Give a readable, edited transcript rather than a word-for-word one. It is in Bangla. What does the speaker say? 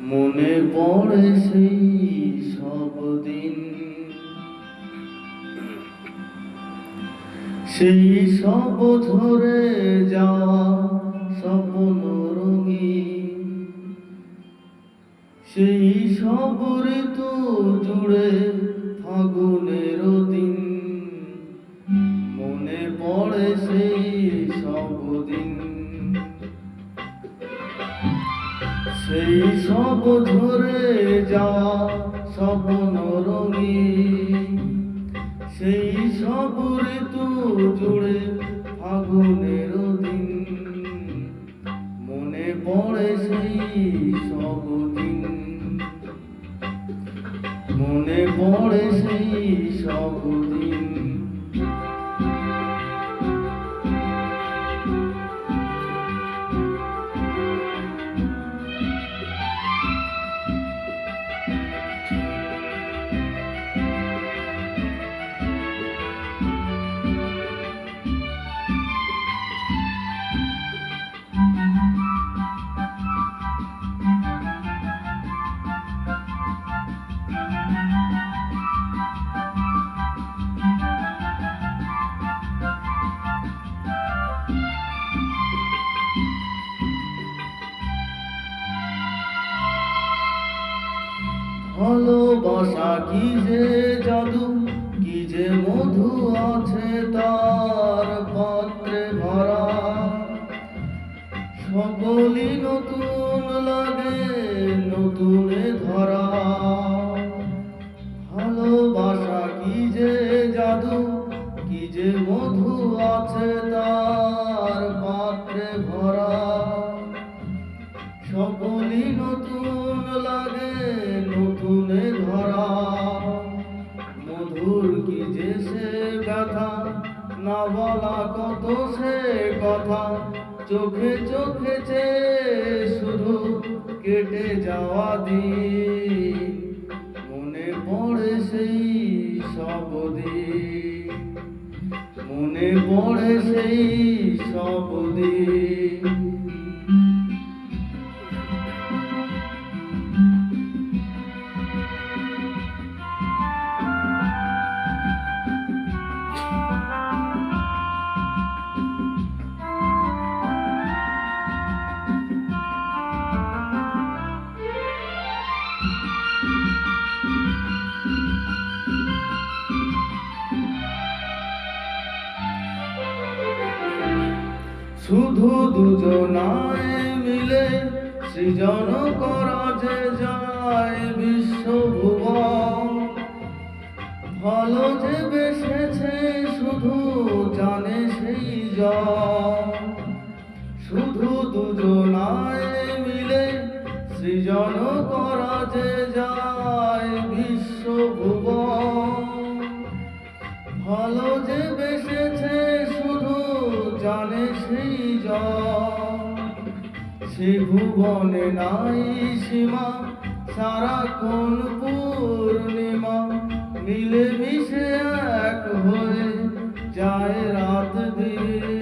মনে পড়ে সেই সব দিন, সেই সব ধরে যাওয়া স্বপ্ন রঙিন, সেই সব ঋতু জুড়ে ফাগুনের দিন। মনে পড়ে সেই সব দিন, সেই সব ধরে যাওয়া স্বপ্ন রঙিন, সেই সব ঋতু জুড়ে ফাগুনের দিন। মনে পড়ে সেই সব দিন, মনে পড়ে সেই সব দিন। ভালোবাসা কি যে জাদু, কি যে মধু আছে তার পাত্রে ভরা। সকলই নতুন লাগে নতুনে ধরা। ভালোবাসা কি যে জাদু, কি যে মধু আছে তার পাত্রে ভরা। সকলই নতুন লাগে নতুনে ধরা। মধুর কি যে সে ব্যথা, না বলা কত সে কথা। চোখে চোখে চেয়ে শুধু কেটে যাওয়া দিন। মনে পড়ে সেই সব দিন, মনে পড়ে সেই সব দিন। শুধু দুজনায় মিলে সৃজন করা যে যায় বিশ্বভুবন। ভালো যে বেসেছে শুধু জানে সেই জন। শুধু দুজনায় মিলে সৃজন করা যে যায় বিশ্বভুবন। ভালো যে বেসেছে শুধু জানে সেই জন। সে ভুবনে নাই সীমা, সারাক্ষণ পূর্ণিমা। মিলে মিশে এক হয়ে যায় রাত দিন।